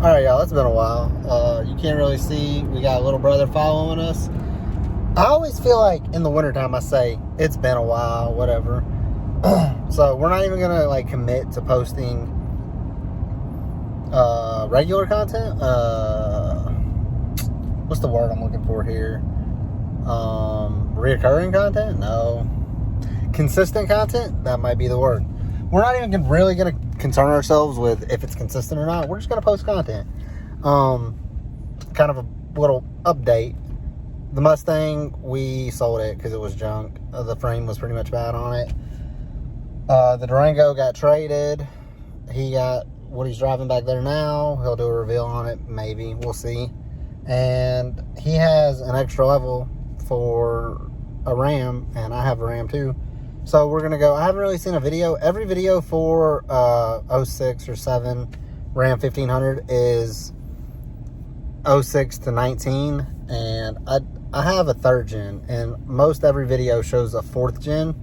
Alright, y'all, it's been a while. You can't really see. We got a little brother following us. I always feel like in the wintertime I say, it's been a while, whatever. So we're not even going to like commit to posting regular content. What's the word I'm looking for here? Reoccurring content? No. Consistent content? That might be the word. We're not even really going to concern ourselves with if it's consistent or not. We're just going to post content. Kind of a little update. The Mustang, we sold it because it was junk. The frame was pretty much bad on it. The Durango got traded. He got what he's driving back there now. He'll do a reveal on it, maybe. We'll see. And he has an extra level for a Ram, and I have a Ram too. So we're going to go. I haven't really seen a video. Every video for 06 or 7 Ram 1500 is 06 to 19. And I have a 3rd gen. And most every video shows a 4th gen.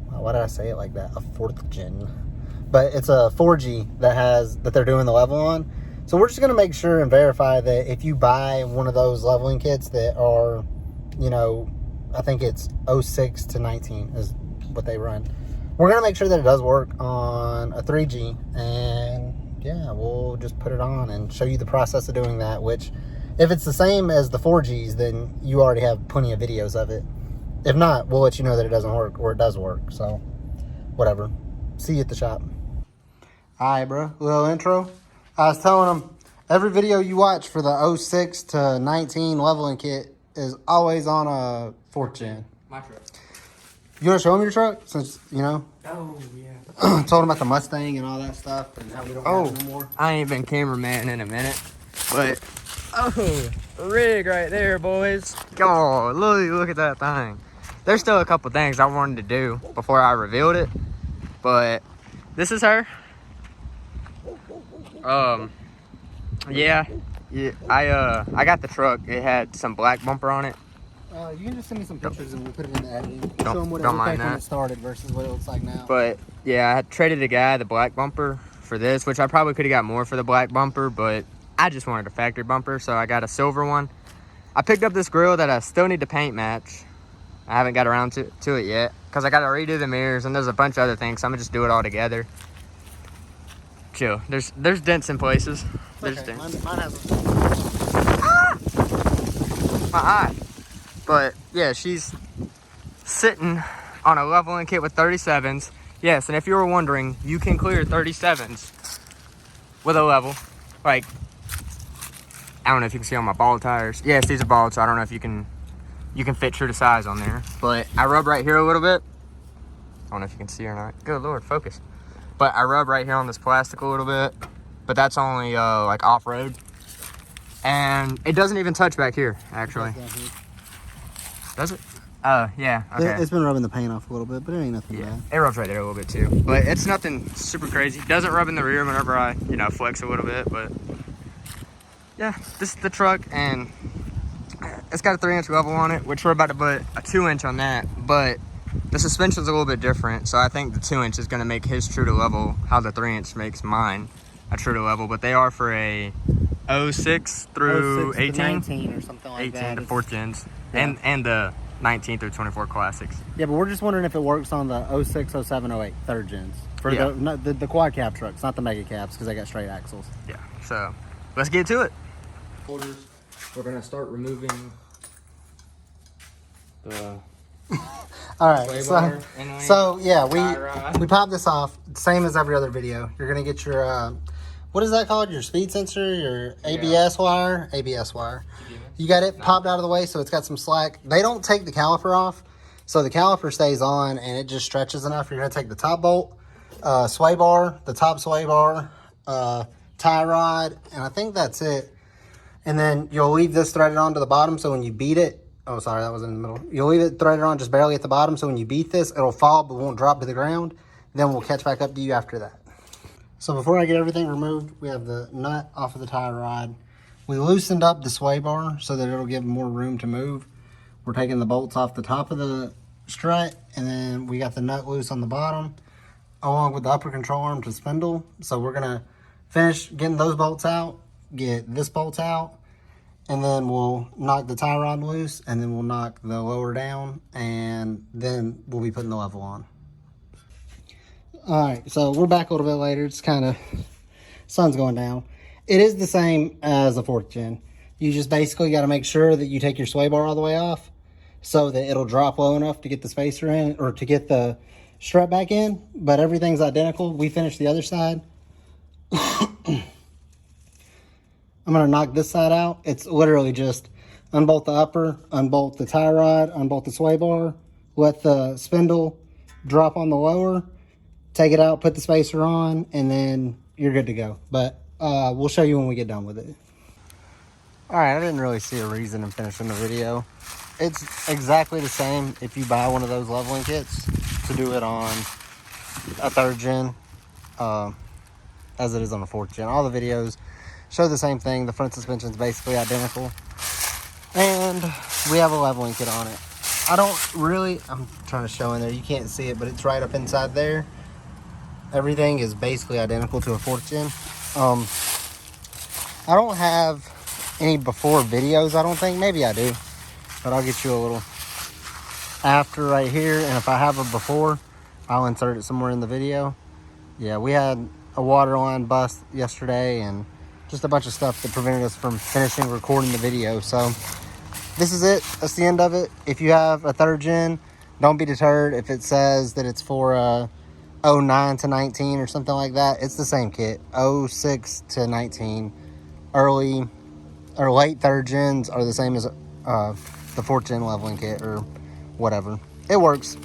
Why did I say it like that? A 4th gen. But it's a 4G that they're doing the level on. So we're just going to make sure and verify that if you buy one of those leveling kits that are, I think it's 06 to 19 is what they run. We're going to make sure that it does work on a 3G. And yeah, we'll just put it on and show you the process of doing that, which if it's the same as the 4Gs, then you already have plenty of videos of it. If not, we'll let you know that it doesn't work or it does work. So whatever. See you at the shop. Alright, bro. Little intro. I was telling them every video you watch for the 06 to 19 leveling kit is always on a 4th gen. My truck. You want to show them your truck? Since, Oh, yeah. told them about the Mustang and all that stuff and how we don't have it no more. I ain't been cameraman in a minute, but, rig right there, boys. God, look at that thing. There's still a couple things I wanted to do before I revealed it, but this is her. Yeah, I got the truck. It had some black bumper on it. You can just send me some pictures and we'll put it in the editing. Don't- Show them what it don't looked mind like when that. it started versus what it looks like now. But yeah, I had traded the guy the black bumper for this, which I probably could have got more for the black bumper, but I just wanted a factory bumper, so I got a silver one. I picked up this grill that I still need to paint match. I haven't got around to it yet because I got to redo the mirrors and there's a bunch of other things, so I'm gonna just do it all together. Chill. There's dents in places. There's okay. dents. Mine has My eye. But yeah, she's sitting on a leveling kit with 37s. Yes, and if you were wondering, you can clear 37s with a level. Like, I don't know if you can see on my ball tires. Yes, these are bald, so I don't know if you can fit true to size on there. But I rub right here a little bit. I don't know if you can see or not. Good Lord, focus. But I rub right here on this plastic a little bit. But that's only like off-road. And it doesn't even touch back here, actually. Does it? Yeah, okay. It's been rubbing the paint off a little bit, but it ain't nothing bad. It rubs right there a little bit too. But it's nothing super crazy. It doesn't rub in the rear whenever I, flex a little bit. But yeah, this is the truck, and it's got a 3-inch level on it, which we're about to put a 2-inch on that. But the suspension's a little bit different, so I think the 2-inch is going to make his true to level how the 3-inch makes mine a true to level. But they are for a 06 through 06 to 18, 19 or something like 18 that. to 4th gens, Yeah. and the 19 through 24 classics. Yeah, but we're just wondering if it works on the 06, 07, 08 3rd gens. For Yeah. the quad cab trucks, not the mega cabs, because they got straight axles. Yeah, so let's get to it. Quarters. We're gonna start removing the All right, sway so, bar so yeah, tie rod. we pop this off, same as every other video. You're gonna get your what is that called? Your speed sensor, your ABS wire, You got it popped out of the way, so it's got some slack. They don't take the caliper off, so the caliper stays on and it just stretches enough. You're gonna take the top bolt, sway bar, the top sway bar, tie rod, and I think that's it. And then you'll leave this threaded on to the bottom, so when you beat it, oh, sorry, that was in the middle. You'll leave it threaded on just barely at the bottom, so when you beat this, it'll fall but won't drop to the ground. Then we'll catch back up to you after that. So before I get everything removed, we have the nut off of the tie rod. We loosened up the sway bar so that it'll give more room to move. We're taking the bolts off the top of the strut, and then we got the nut loose on the bottom, along with the upper control arm to spindle. So we're gonna finish getting those bolts out, get this bolt out, and then we'll knock the tie rod loose, and then we'll knock the lower down, and then we'll be putting the level on. All right, so we're back a little bit later. It's kind of, sun's going down. It is the same as the 4th gen. You just basically got to make sure that you take your sway bar all the way off so that it'll drop low enough to get the spacer in, or to get the strut back in, but everything's identical. We finished the other side. I'm going to knock this side out. It's literally just unbolt the upper, unbolt the tie rod, unbolt the sway bar, let the spindle drop on the lower, take it out, put the spacer on, and then you're good to go. But we'll show you when we get done with it. All right, I didn't really see a reason in finishing the video. It's exactly the same if you buy one of those leveling kits to do it on a 3rd gen as it is on a 4th gen. All the videos show the same thing. The front suspension is basically identical. And we have a leveling kit on it. I'm trying to show in there. You can't see it, but it's right up inside there. Everything is basically identical to a 4th gen. I don't have any before videos, I don't think. Maybe I do, but I'll get you a little after right here, and if I have a before, I'll insert it somewhere in the video. Yeah, we had a water line bust yesterday and just a bunch of stuff that prevented us from finishing recording the video. So this is it. That's the end of it. If you have a 3rd gen, don't be deterred if it says that it's for 09 to 19 or something like that. It's the same kit, 06 to 19. Early or late 3rd gens are the same as the 4th gen leveling kit or whatever. It works.